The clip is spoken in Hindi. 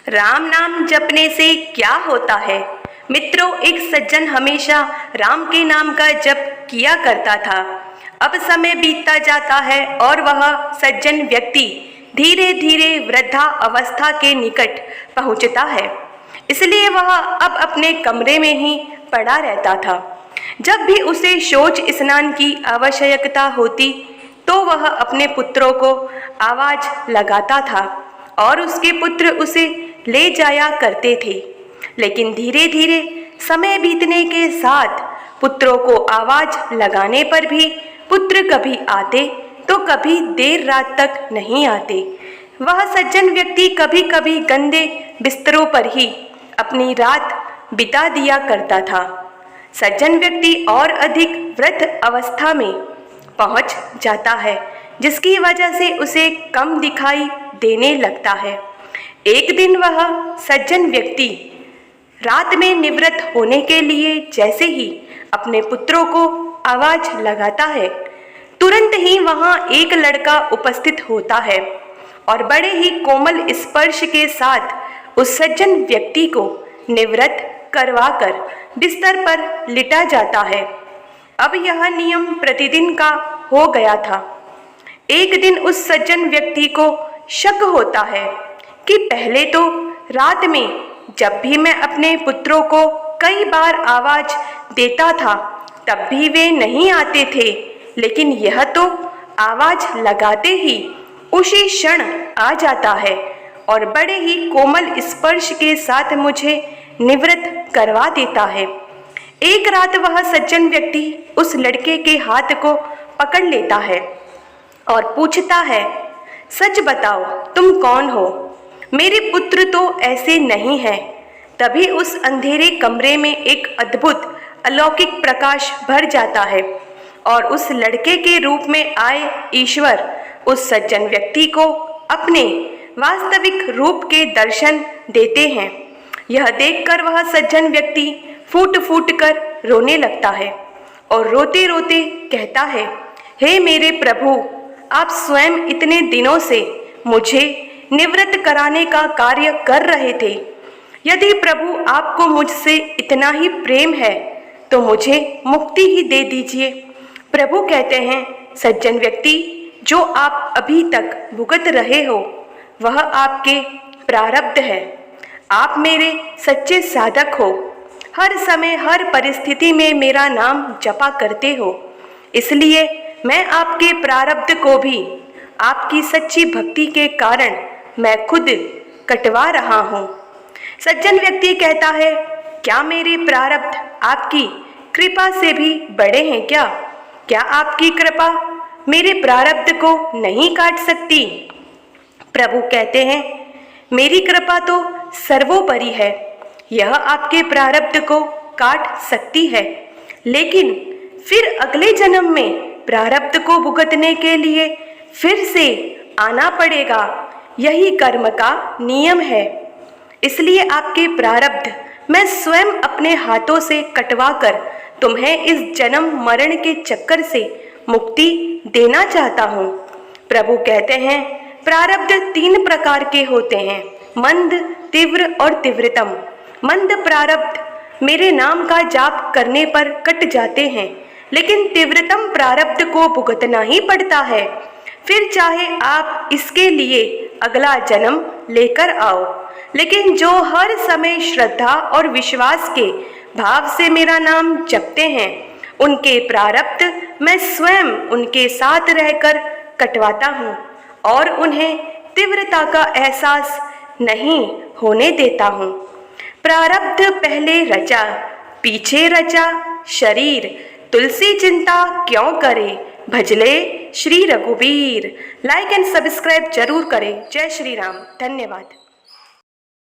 राम नाम जपने से क्या होता है? मित्रों, एक सज्जन हमेशा राम के नाम का जप किया करता था। अब समय बीतता जाता है और वह सज्जन व्यक्ति धीरे धीरे वृद्धा अवस्था के निकट पहुंचता है। इसलिए वह अब अपने कमरे में ही पड़ा रहता था। जब भी उसे शौच स्नान की आवश्यकता होती तो वह अपने पुत्रों को आवाज लगाता था और उसके पुत्र उसे ले जाया करते थे। लेकिन धीरे धीरे समय बीतने के साथ पुत्रों को आवाज लगाने पर भी पुत्र कभी आते तो कभी देर रात तक नहीं आते। वह सज्जन व्यक्ति कभी कभी गंदे बिस्तरों पर ही अपनी रात बिता दिया करता था। सज्जन व्यक्ति और अधिक वृद्ध अवस्था में पहुंच जाता है, जिसकी वजह से उसे कम दिखाई देने लगता है। एक दिन वह सज्जन व्यक्ति रात में निवृत्त होने के लिए जैसे ही अपने पुत्रों को आवाज लगाता है, तुरंत ही वहां एक लड़का उपस्थित होता है और बड़े ही कोमल स्पर्श के साथ उस सज्जन व्यक्ति को निवृत्त करवाकर बिस्तर पर लिटा जाता है। अब यह नियम प्रतिदिन का हो गया था। एक दिन उस सज्जन व्यक्ति को शक होता है कि पहले तो रात में जब भी मैं अपने पुत्रों को कई बार आवाज देता था तब भी वे नहीं आते थे, लेकिन यह तो आवाज लगाते ही उसी क्षण आ जाता है और बड़े ही कोमल स्पर्श के साथ मुझे निवृत्त करवा देता है। एक रात वह सज्जन व्यक्ति उस लड़के के हाथ को पकड़ लेता है और पूछता है, सच बताओ, तुम कौन हो? मेरे पुत्र तो ऐसे नहीं हैं। तभी उस अंधेरे कमरे में एक अद्भुत अलौकिक प्रकाश भर जाता है और उस लड़के के रूप में आए ईश्वर उस सज्जन व्यक्ति को अपने वास्तविक रूप के दर्शन देते हैं। यह देखकर वह सज्जन व्यक्ति फूट फूट कर रोने लगता है और रोते रोते कहता है, हे मेरे प्रभु, आप स्वयं इतने दिनों से मुझे निवृत्त कराने का कार्य कर रहे थे। यदि प्रभु आपको मुझसे इतना ही प्रेम है तो मुझे मुक्ति ही दे दीजिए। प्रभु कहते हैं, सज्जन व्यक्ति, जो आप अभी तक भुगत रहे हो वह आपके प्रारब्ध है। आप मेरे सच्चे साधक हो, हर समय हर परिस्थिति में मेरा नाम जपा करते हो, इसलिए मैं आपके प्रारब्ध को भी आपकी सच्ची भक्ति के कारण मैं खुद कटवा रहा हूँ। सज्जन व्यक्ति कहता है, क्या मेरे प्रारब्ध आपकी कृपा से भी बड़े हैं क्या? क्या आपकी कृपा मेरे प्रारब्ध को नहीं काट सकती? प्रभु कहते हैं, मेरी कृपा तो सर्वोपरि है, यह आपके प्रारब्ध को काट सकती है, लेकिन फिर अगले जन्म में प्रारब्ध को भुगतने के लिए फिर से आना पड़ेगा। यही कर्म का नियम है। इसलिए आपके प्रारब्ध मैं स्वयं अपने हाथों से कटवाकर तुम्हें इस जन्म मरण के चक्कर से मुक्ति देना चाहता हूँ। प्रभु कहते हैं, प्रारब्ध 3 प्रकार के होते हैं, मंद, तीव्र और तीव्रतम। मंद प्रारब्ध मेरे नाम का जाप करने पर कट जाते हैं, लेकिन तीव्रतम प्रारब्ध को भुगतना ही पड़ता है। फिर चाहे आप इसके लिए अगला जन्म लेकर आओ, लेकिन जो हर समय श्रद्धा और विश्वास के भाव से मेरा नाम जपते हैं, उनके प्रारब्ध मैं स्वयं उनके साथ रहकर कटवाता हूँ और उन्हें तीव्रता का एहसास नहीं होने देता हूँ। प्रारब्ध पहले रचा, पीछे रचा शरीर, तुलसी चिंता क्यों करे, भजले श्री रघुवीर। लाइक एंड सब्सक्राइब जरूर करें। जय श्री राम। धन्यवाद।